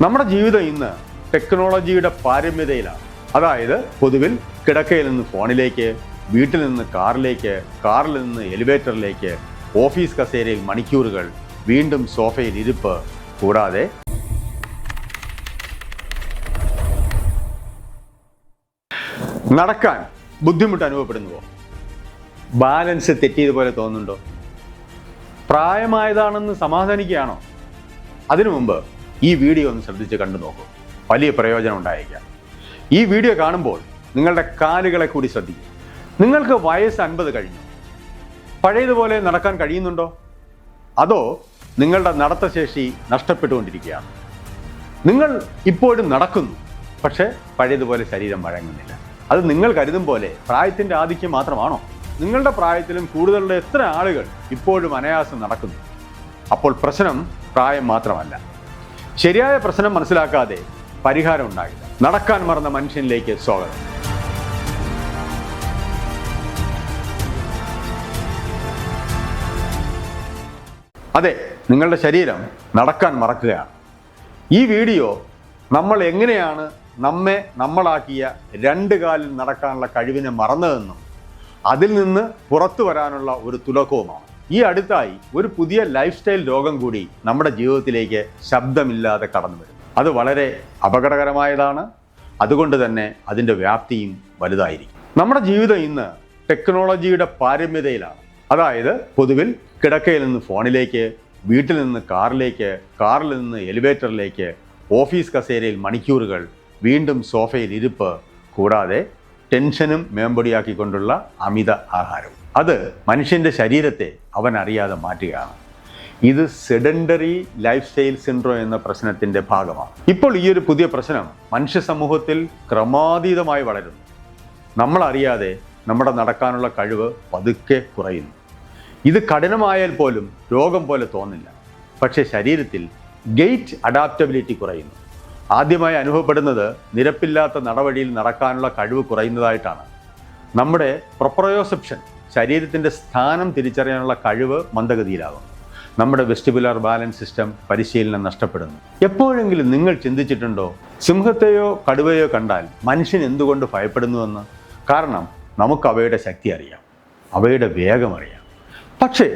നമ്മുടെ ജീവിതം ഇന്ന് ടെക്നോളജിയുടെ പാരമ്യതയിലാണ്. അതായത് പൊതുവിൽ കിടക്കയിൽ നിന്ന് ഫോണിലേക്ക്, വീട്ടിൽ നിന്ന് കാറിലേക്ക്, കാറിൽ നിന്ന് എലിവേറ്ററിലേക്ക്, ഓഫീസ് കസേരയിൽ മണിക്കൂറുകൾ, വീണ്ടും സോഫയിൽ ഇരിപ്പ്, കൂടാതെ നടക്കാൻ ബുദ്ധിമുട്ട് അനുഭവപ്പെടുന്നുവോ? ബാലൻസ് തെറ്റിയതുപോലെ തോന്നുന്നുണ്ടോ? പ്രായമായതാണെന്ന് സമാധാനിക്കുകയാണോ? അതിനു മുമ്പ് ഈ വീഡിയോ ഒന്ന് ശ്രദ്ധിച്ച് കണ്ടു നോക്കൂ. വലിയ പ്രയോജനം ഉണ്ടായേക്കാം. ഈ വീഡിയോ കാണുമ്പോൾ നിങ്ങളുടെ കാലുകളെ കൂടി ശ്രദ്ധിക്കും. നിങ്ങൾക്ക് വയസ്സ് 50 കഴിഞ്ഞു. പഴയതുപോലെ നടക്കാൻ കഴിയുന്നുണ്ടോ? അതോ നിങ്ങളുടെ നടത്തശേഷി നഷ്ടപ്പെട്ടുകൊണ്ടിരിക്കുകയാണ്? നിങ്ങൾ ഇപ്പോഴും നടക്കുന്നു, പക്ഷേ പഴയതുപോലെ ശരീരം വഴങ്ങുന്നില്ല. അത് നിങ്ങൾ കരുതും പോലെ പ്രായത്തിൻ്റെ ആധിക്യം മാത്രമാണോ? നിങ്ങളുടെ പ്രായത്തിലും കൂടുതലുള്ള എത്ര ആളുകൾ ഇപ്പോഴും അനായാസം നടക്കുന്നു? അപ്പോൾ പ്രശ്നം പ്രായം മാത്രമല്ല. ശരിയായ പ്രശ്നം മനസ്സിലാക്കാതെ പരിഹാരം ഉണ്ടാകില്ല. നടക്കാൻ മറന്ന മനുഷ്യനിലേക്ക് സ്വാഗതം. അതെ, നിങ്ങളുടെ ശരീരം നടക്കാൻ മറക്കുകയാണ്. ഈ വീഡിയോ നമ്മൾ എങ്ങനെയാണ് നമ്മളാക്കിയ 2 കാലിൽ നടക്കാനുള്ള കഴിവിനെ മറന്നതെന്നും അതിൽ നിന്ന് പുറത്തു വരാനുള്ള ഒരു തുലക്കവുമാണ്. ഈ അടുത്തായി ഒരു പുതിയ ലൈഫ് സ്റ്റൈൽ രോഗം കൂടി നമ്മുടെ ജീവിതത്തിലേക്ക് ശബ്ദമില്ലാതെ കടന്നു വരും. അത് വളരെ അപകടകരമായതാണ്. അതുകൊണ്ട് തന്നെ അതിൻ്റെ വ്യാപ്തിയും വലുതായിരിക്കും. നമ്മുടെ ജീവിതം ഇന്ന് ടെക്നോളജിയുടെ പാരമ്യതയിലാണ്. അതായത് പൊതുവിൽ കിടക്കയിൽ നിന്ന് ഫോണിലേക്ക്, വീട്ടിൽ നിന്ന് കാറിലേക്ക്, കാറിൽ നിന്ന് എലിവേറ്ററിലേക്ക്, ഓഫീസ് കസേരയിൽ മണിക്കൂറുകൾ, വീണ്ടും സോഫയിൽ ഇരിപ്പ്, കൂടാതെ ടെൻഷനും മേമ്പൊടിയാക്കിക്കൊണ്ടുള്ള അമിത ആഹാരവും. അത് മനുഷ്യൻ്റെ ശരീരത്തെ അവൻ അറിയാതെ മാറ്റുകയാണ്. ഇത് സെഡൻഡറി ലൈഫ് സ്റ്റൈൽ സിൻഡ്രോം എന്ന പ്രശ്നത്തിൻ്റെ ഭാഗമാണ്. ഇപ്പോൾ ഈ ഒരു പുതിയ പ്രശ്നം മനുഷ്യ സമൂഹത്തിൽ ക്രമാതീതമായി വളരുന്നു. നമ്മളറിയാതെ നമ്മുടെ നടക്കാനുള്ള കഴിവ് പതുക്കെ കുറയുന്നു. ഇത് കഠിനമായാൽ പോലും രോഗം പോലെ തോന്നില്ല. പക്ഷേ ശരീരത്തിൽ ഗെയ്റ്റ് അഡാപ്റ്റബിലിറ്റി കുറയുന്നു. ആദ്യമായി അനുഭവപ്പെടുന്നത് നിരപ്പില്ലാത്ത നടവഴിയിൽ നടക്കാനുള്ള കഴിവ് കുറയുന്നതായിട്ടാണ്. നമ്മുടെ പ്രൊപ്രയോസെപ്ഷൻ, ശരീരത്തിൻ്റെ സ്ഥാനം തിരിച്ചറിയാനുള്ള കഴിവ് മന്ദഗതിയിലാകുന്നു. നമ്മുടെ വെസ്റ്റിബുലാർ ബാലൻസ് സിസ്റ്റം പരിശീലനം നഷ്ടപ്പെടുന്നു. എപ്പോഴെങ്കിലും നിങ്ങൾ ചിന്തിച്ചിട്ടുണ്ടോ, സിംഹത്തെയോ കടുവയോ കണ്ടാൽ മനുഷ്യൻ എന്തുകൊണ്ട് ഭയപ്പെടുന്നുവെന്ന്? കാരണം നമുക്ക് അവയുടെ ശക്തി അറിയാം, അവയുടെ വേഗം അറിയാം. പക്ഷേ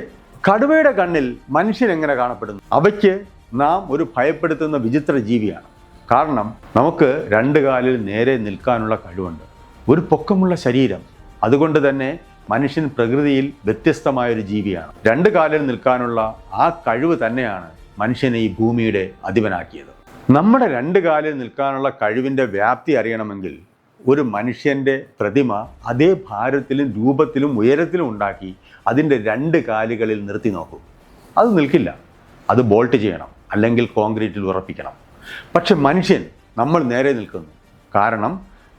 കടുവയുടെ കണ്ണിൽ മനുഷ്യൻ എങ്ങനെ കാണപ്പെടുന്നു? അവയ്ക്ക് നാം ഒരു ഭയപ്പെടുത്തുന്ന വിചിത്ര ജീവിയാണ്. കാരണം നമുക്ക് 2 കാലിൽ നേരെ നിൽക്കാനുള്ള കഴിവുണ്ട്, ഒരു പൊക്കമുള്ള ശരീരം. അതുകൊണ്ട് തന്നെ മനുഷ്യൻ പ്രകൃതിയിൽ വ്യത്യസ്തമായൊരു ജീവിയാണ്. 2 കാലിൽ നിൽക്കാനുള്ള ആ കഴിവ് തന്നെയാണ് മനുഷ്യനെ ഈ ഭൂമിയുടെ അധിപനാക്കിയത്. നമ്മുടെ 2 കാലിൽ നിൽക്കാനുള്ള കഴിവിൻ്റെ വ്യാപ്തി അറിയണമെങ്കിൽ ഒരു മനുഷ്യൻ്റെ പ്രതിമ അതേ ഭാരത്തിലും രൂപത്തിലും ഉയരത്തിലും ഉണ്ടാക്കി അതിൻ്റെ 2 കാലുകളിൽ നിർത്തി നോക്കൂ. അത് നിൽക്കില്ല. അത് ബോൾട്ട് ചെയ്യണം, അല്ലെങ്കിൽ കോൺക്രീറ്റിൽ ഉറപ്പിക്കണം. പക്ഷെ മനുഷ്യൻ, നമ്മൾ നേരെ നിൽക്കുന്നു. കാരണം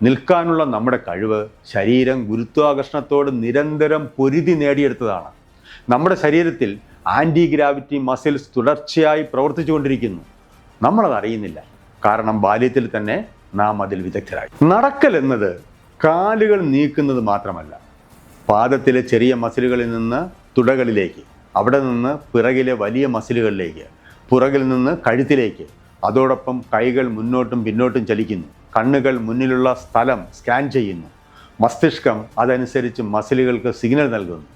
നിൽക്കാനുള്ള നമ്മുടെ കഴിവ് ശരീരം ഗുരുത്വാകർഷണത്തോട് നിരന്തരം പൊരുതി നേടിയെടുത്തതാണ്. നമ്മുടെ ശരീരത്തിൽ ആൻറ്റി ഗ്രാവിറ്റി മസിൽസ് തുടർച്ചയായി പ്രവർത്തിച്ചു കൊണ്ടിരിക്കുന്നു. നമ്മളത് അറിയുന്നില്ല. കാരണം ബാല്യത്തിൽ തന്നെ നാം അതിൽ വിദഗ്ധരായി. നടക്കൽ എന്നത് കാലുകൾ നീക്കുന്നത് മാത്രമല്ല, പാദത്തിലെ ചെറിയ മസിലുകളിൽ നിന്ന് തുടകളിലേക്ക്, അവിടെ നിന്ന് പിറകിലെ വലിയ മസിലുകളിലേക്ക്, പുറകിൽ നിന്ന് കഴുത്തിലേക്ക്, അതോടൊപ്പം കൈകൾ മുന്നോട്ടും പിന്നോട്ടും ചലിക്കുന്നു. കണ്ണുകൾ മുന്നിലുള്ള സ്ഥലം സ്കാൻ ചെയ്യുന്നു. മസ്തിഷ്കം അതനുസരിച്ച് മസിലുകൾക്ക് സിഗ്നൽ നൽകുന്നു.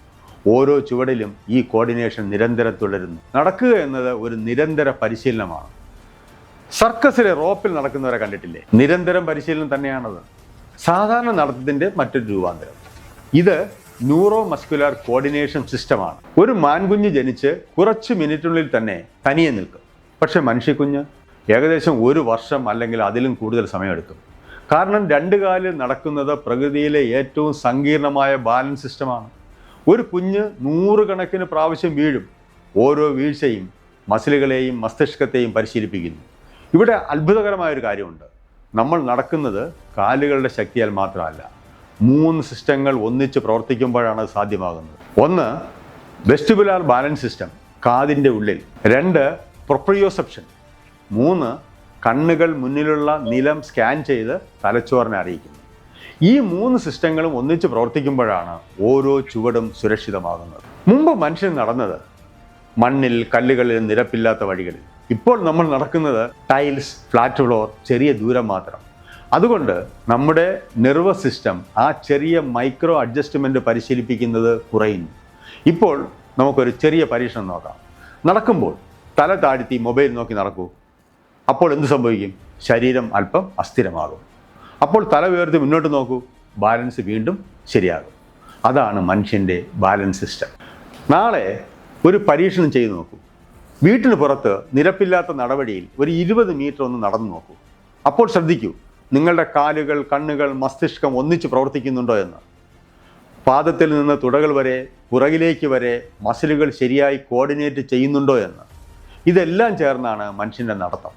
ഓരോ ചുവടിലും ഈ കോർഡിനേഷൻ നിരന്തരം തുടരുന്നു. നടക്കുക എന്നത് ഒരു നിരന്തര പരിശീലനമാണ്. സർക്കസിലെ റോപ്പിൽ നടക്കുന്നവരെ കണ്ടിട്ടില്ലേ? നിരന്തരം പരിശീലനം തന്നെയാണത്. സാധാരണ നടത്തത്തിൻ്റെ മറ്റൊരു രൂപാന്തരം. ഇത് ന്യൂറോ മസ്കുലർ കോർഡിനേഷൻ സിസ്റ്റമാണ്. ഒരു മാൻകുഞ്ഞ് ജനിച്ച് കുറച്ച് മിനിറ്റിനുള്ളിൽ തന്നെ തനിയെ നിൽക്കും. പക്ഷെ മനുഷ്യക്കുഞ്ഞ് ഏകദേശം 1 വർഷം അല്ലെങ്കിൽ അതിലും കൂടുതൽ സമയമെടുക്കും. കാരണം 2 കാലിൽ നടക്കുന്നത് പ്രകൃതിയിലെ ഏറ്റവും സങ്കീർണമായ ബാലൻസ് സിസ്റ്റമാണ്. ഒരു കുഞ്ഞ് 100 കണക്കിന് പ്രാവശ്യം വീഴും. ഓരോ വീഴ്ചയും മസിലുകളെയും മസ്തിഷ്കത്തെയും പരിശീലിപ്പിക്കുന്നു. ഇവിടെ അത്ഭുതകരമായൊരു കാര്യമുണ്ട്. നമ്മൾ നടക്കുന്നത് കാലുകളുടെ ശക്തിയാൽ മാത്രമല്ല, 3 സിസ്റ്റങ്ങൾ ഒന്നിച്ച് പ്രവർത്തിക്കുമ്പോഴാണ് അത് സാധ്യമാകുന്നത്. 1 വെസ്റ്റിബുലാർ ബാലൻസ് സിസ്റ്റം, കാതിൻ്റെ ഉള്ളിൽ. 2 പ്രൊപ്രിയോസെപ്ഷൻ. 3 കണ്ണുകൾ മുന്നിലുള്ള നിലം സ്കാൻ ചെയ്ത് തലച്ചോറിനെ അറിയിക്കുന്നു. ഈ 3 സിസ്റ്റങ്ങളും ഒന്നിച്ച് പ്രവർത്തിക്കുമ്പോഴാണ് ഓരോ ചുവടും സുരക്ഷിതമാകുന്നത്. മുമ്പ് മനുഷ്യൻ നടന്നത് മണ്ണിൽ, കല്ലുകളിൽ, നിരപ്പില്ലാത്ത വഴികളിൽ. ഇപ്പോൾ നമ്മൾ നടക്കുന്നത് ടൈൽസ്, ഫ്ലാറ്റ് ഫ്ലോർ, ചെറിയ ദൂരം മാത്രം. അതുകൊണ്ട് നമ്മുടെ നെർവസ് സിസ്റ്റം ആ ചെറിയ മൈക്രോ അഡ്ജസ്റ്റ്മെൻറ്റ് പരിശീലിപ്പിക്കുന്നത് കുറയുന്നു. ഇപ്പോൾ നമുക്കൊരു ചെറിയ പരീക്ഷണം നോക്കാം. നടക്കുമ്പോൾ തല താഴ്ത്തി മൊബൈൽ നോക്കി നടക്കൂ. അപ്പോൾ എന്ത് സംഭവിക്കും? ശരീരം അല്പം അസ്ഥിരമാകും. അപ്പോൾ തല ഉയർത്തി മുന്നോട്ട് നോക്കൂ, ബാലൻസ് വീണ്ടും ശരിയാകും. അതാണ് മനുഷ്യൻ്റെ ബാലൻസ് സിസ്റ്റം. നാളെ ഒരു പരീക്ഷണം ചെയ്തു നോക്കൂ. വീട്ടിന് പുറത്ത് നിരപ്പില്ലാത്ത നടവഴിയിൽ ഒരു 20 മീറ്റർ ഒന്ന് നടന്നു നോക്കൂ. അപ്പോൾ ശ്രദ്ധിക്കൂ, നിങ്ങളുടെ കാലുകൾ, കണ്ണുകൾ, മസ്തിഷ്കം ഒന്നിച്ച് പ്രവർത്തിക്കുന്നുണ്ടോ എന്ന്. പാദത്തിൽ നിന്ന് തുടകൾ വരെ, പുറകിലേക്ക് വരെ മസിലുകൾ ശരിയായി കോർഡിനേറ്റ് ചെയ്യുന്നുണ്ടോ എന്ന്. ഇതെല്ലാം ചേർന്നാണ് മനുഷ്യൻ്റെ നടത്തം.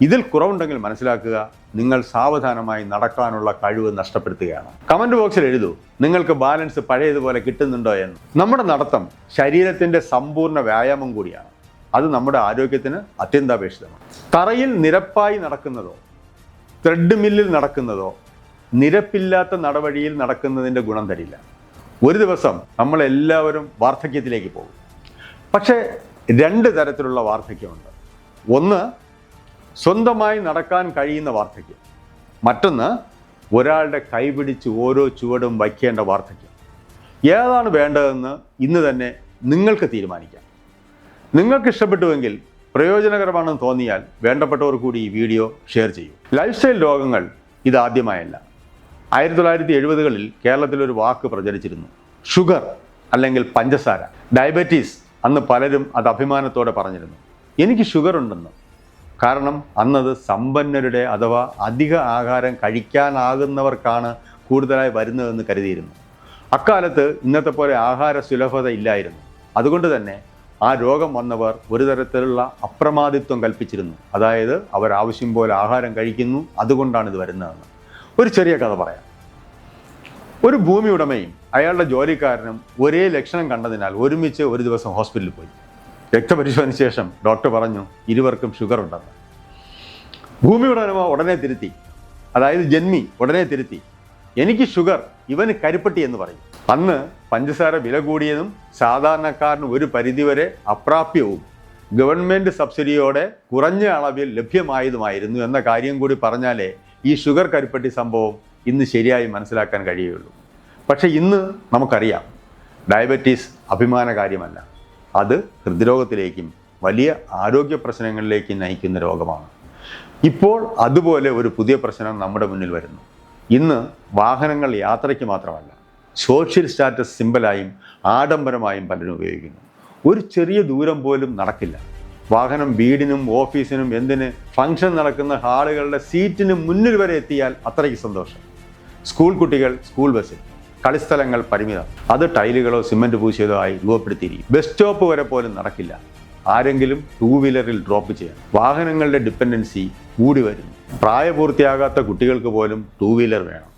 ഇതിൽ കുറവുണ്ടെങ്കിൽ മനസ്സിലാക്കുക, നിങ്ങൾ സാവധാനമായി നടക്കാനുള്ള കഴിവ് നഷ്ടപ്പെടുത്തുകയാണ്. കമൻറ്റ് ബോക്സിൽ എഴുതൂ, നിങ്ങൾക്ക് ബാലൻസ് പഴയതുപോലെ കിട്ടുന്നുണ്ടോ എന്ന്. നമ്മുടെ നടത്തം ശരീരത്തിൻ്റെ സമ്പൂർണ്ണ വ്യായാമം കൂടിയാണ്. അത് നമ്മുടെ ആരോഗ്യത്തിന് അത്യന്താപേക്ഷിതമാണ്. തറയിൽ നിരപ്പായി നടക്കുന്നതോ ത്രെഡ് മില്ലിൽ നടക്കുന്നതോ നിരപ്പില്ലാത്ത നടവഴിയിൽ നടക്കുന്നതിൻ്റെ ഗുണം തരില്ല. ഒരു ദിവസം നമ്മളെല്ലാവരും വാർദ്ധക്യത്തിലേക്ക് പോകും. പക്ഷേ 2 തരത്തിലുള്ള വാർദ്ധക്യമുണ്ട്. ഒന്ന്, സ്വന്തമായി നടക്കാൻ കഴിയുന്ന വാർദ്ധക്യം. മറ്റൊന്ന്, ഒരാളുടെ കൈപിടിച്ച് ഓരോ ചുവടും വയ്ക്കേണ്ട വാർദ്ധക്യം. ഏതാണ് വേണ്ടതെന്ന് ഇന്ന് തന്നെ നിങ്ങൾക്ക് തീരുമാനിക്കാം. നിങ്ങൾക്ക് ഇഷ്ടപ്പെട്ടുവെങ്കിൽ, പ്രയോജനകരമാണെന്ന് തോന്നിയാൽ വേണ്ടപ്പെട്ടവർ കൂടി ഈ വീഡിയോ ഷെയർ ചെയ്യൂ. ലൈഫ് സ്റ്റൈൽ രോഗങ്ങൾ ഇതാദ്യമായല്ല. 1970കളിൽ കേരളത്തിലൊരു വാക്ക് പ്രചരിച്ചിരുന്നു, ഷുഗർ അല്ലെങ്കിൽ പഞ്ചസാര, ഡയബറ്റീസ്. അന്ന് പലരും അത് അഭിമാനത്തോടെ പറഞ്ഞിരുന്നു, എനിക്ക് ഷുഗർ ഉണ്ടെന്ന്. കാരണം അന്നത് സമ്പന്നരുടെ അഥവാ അധിക ആഹാരം കഴിക്കാനാകുന്നവർക്കാണ് കൂടുതലായി വരുന്നതെന്ന് കരുതിയിരുന്നു. അക്കാലത്ത് ഇന്നത്തെ പോലെ ആഹാര സുലഭത ഇല്ലായിരുന്നു. അതുകൊണ്ട് തന്നെ ആ രോഗം വന്നവർ ഒരു തരത്തിലുള്ള അപ്രമാദിത്വം കൽപ്പിച്ചിരുന്നു. അതായത് അവർ ആവശ്യം പോലെ ആഹാരം കഴിക്കുന്നു, അതുകൊണ്ടാണ് ഇത് വരുന്നതെന്ന്. ഒരു ചെറിയ കഥ പറയാം. ഒരു ഭൂമി ഉടമയും അയാളുടെ ജോലിക്കാരനും ഒരേ ലക്ഷണം കണ്ടതിനാൽ ഒരുമിച്ച് ഒരു ദിവസം ഹോസ്പിറ്റലിൽ പോയി. രക്തപരിശോധന ശേഷം ഡോക്ടർ പറഞ്ഞു, ഇരുവർക്കും ഷുഗർ ഉണ്ടെന്ന്. ഭൂമി ഉടമ ഉടനെ തിരുത്തി, അതായത് ജന്മി ഉടനെ തിരുത്തി, എനിക്ക് ഷുഗർ, ഇവന് കരിപ്പട്ടി എന്ന് പറയും. അന്ന് പഞ്ചസാര വില കൂടിയതും സാധാരണക്കാരന് ഒരു പരിധിവരെ അപ്രാപ്യവും ഗവൺമെൻറ് സബ്സിഡിയോടെ കുറഞ്ഞ അളവിൽ ലഭ്യമായതുമായിരുന്നു എന്ന കാര്യം കൂടി പറഞ്ഞാലേ ഈ ഷുഗർ കരിപ്പട്ടി സംഭവം ഇന്ന് ശരിയായി മനസ്സിലാക്കാൻ കഴിയുകയുള്ളൂ. പക്ഷേ ഇന്ന് നമുക്കറിയാം, ഡയബറ്റീസ് അഭിമാന കാര്യമല്ല. അത് ഹൃദ്രോഗത്തിലേക്കും വലിയ ആരോഗ്യ പ്രശ്നങ്ങളിലേക്കും നയിക്കുന്ന രോഗമാണ്. ഇപ്പോൾ അതുപോലെ ഒരു പുതിയ പ്രശ്നം നമ്മുടെ മുന്നിൽ വരുന്നു. ഇന്ന് വാഹനങ്ങൾ യാത്രയ്ക്ക് മാത്രമല്ല, സോഷ്യൽ സ്റ്റാറ്റസ് സിമ്പലായും ആഡംബരമായും പലരും ഉപയോഗിക്കുന്നു. ഒരു ചെറിയ ദൂരം പോലും നടക്കില്ല. വാഹനം വീടിനും ഓഫീസിനും എന്തിന് ഫംഗ്ഷൻ നടക്കുന്ന ഹാളുകളുടെ സീറ്റിന് മുന്നിൽ വരെ എത്തിയാൽ അത്രയ്ക്ക് സന്തോഷം. സ്കൂൾ കുട്ടികൾ സ്കൂൾ ബസ്സിൽ, കളിസ്ഥലങ്ങൾ പരിമിതം, അത് ടൈലുകളോ സിമൻറ്റ് പൂശിയതോ ആയി രൂപപ്പെടുത്തിയിരിക്കും. ബസ് സ്റ്റോപ്പ് വരെ പോലും നടക്കില്ല. ആരെങ്കിലും 2 വീലറിൽ ഡ്രോപ്പ് ചെയ്യണം. വാഹനങ്ങളുടെ ഡിപ്പെൻഡൻസി കൂടി വരുന്നു. പ്രായപൂർത്തിയാകാത്ത കുട്ടികൾക്ക് പോലും 2 വീലർ വേണം.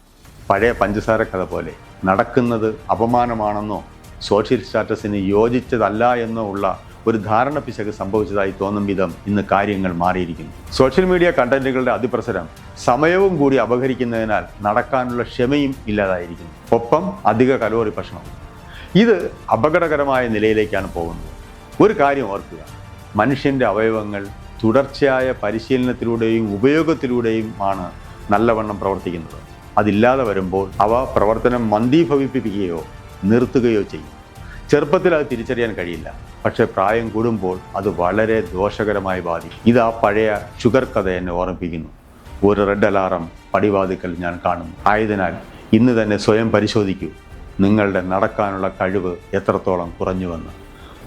പഴയ പഞ്ചസാര കഥ പോലെ നടക്കുന്നത് അപമാനമാണെന്നോ സോഷ്യൽ സ്റ്റാറ്റസിന് യോജിച്ചതല്ല എന്നോ ഉള്ള ഒരു ധാരണ പിശക് സംഭവിച്ചതായി തോന്നും വിധം ഇന്ന് കാര്യങ്ങൾ മാറിയിരിക്കുന്നു. സോഷ്യൽ മീഡിയ കണ്ടന്റുകളുടെ അതിപ്രസരം സമയവും കൂടി അപഹരിക്കുന്നതിനാൽ നടക്കാനുള്ള ക്ഷമയും ഇല്ലാതായിരിക്കുന്നു. ഒപ്പം അധിക കലോറി ഭക്ഷണം. ഇത് അപകടകരമായ നിലയിലേക്കാണ് പോകുന്നത്. ഒരു കാര്യം ഓർക്കുക, മനുഷ്യൻ്റെ അവയവങ്ങൾ തുടർച്ചയായ പരിശീലനത്തിലൂടെയും ഉപയോഗത്തിലൂടെയും ആണ് നല്ലവണ്ണം പ്രവർത്തിക്കുന്നത്. അതില്ലാതെ വരുമ്പോൾ അവ പ്രവർത്തനം മന്ദീഭവിപ്പിക്കുകയോ നിർത്തുകയോ ചെയ്യും. ചെറുപ്പത്തിൽ അത് തിരിച്ചറിയാൻ കഴിയില്ല. പക്ഷേ പ്രായം കൂടുമ്പോൾ അത് വളരെ ദോഷകരമായി ബാധിക്കും. ഇത് ആ പഴയ ഷുഗർ കഥ എന്നെ ഓർമ്മിപ്പിക്കുന്നു. ഒരു റെഡ് അലാറം പടിവാതിക്കൽ ഞാൻ കാണുന്നു. ആയതിനാൽ ഇന്ന് തന്നെ സ്വയം പരിശോധിക്കൂ, നിങ്ങളുടെ നടക്കാനുള്ള കഴിവ് എത്രത്തോളം കുറഞ്ഞുവെന്ന്.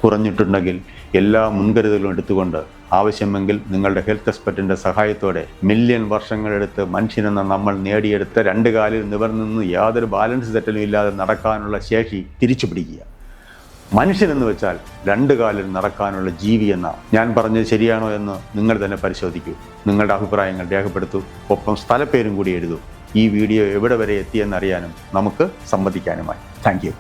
കുറഞ്ഞിട്ടുണ്ടെങ്കിൽ എല്ലാ മുൻകരുതലും എടുത്തുകൊണ്ട് ആവശ്യമെങ്കിൽ നിങ്ങളുടെ ഹെൽത്ത് എക്സ്പെർട്ടിൻ്റെ സഹായത്തോടെ മില്യൺ വർഷങ്ങളെടുത്ത് മനുഷ്യനെന്ന നമ്മൾ നേടിയെടുത്ത 2 കാലിൽ നിവർന്നു യാതൊരു ബാലൻസ് തെറ്റലും ഇല്ലാതെ നടക്കാനുള്ള ശേഷി തിരിച്ചു പിടിക്കുക. മനുഷ്യനെന്ന് വെച്ചാൽ 2 കാലിൽ നടക്കാനുള്ള ജീവി എന്ന. ഞാൻ പറഞ്ഞത് ശരിയാണോ എന്ന് നിങ്ങൾ തന്നെ പരിശോധിക്കൂ. നിങ്ങളുടെ അഭിപ്രായങ്ങൾ രേഖപ്പെടുത്തൂ. ഒപ്പം സ്ഥലപ്പേരും കൂടി എഴുതൂ. ഈ വീഡിയോ എവിടെ വരെ എത്തിയെന്നറിയാനും നമുക്ക് സംവദിക്കാനുമായി. Thank you.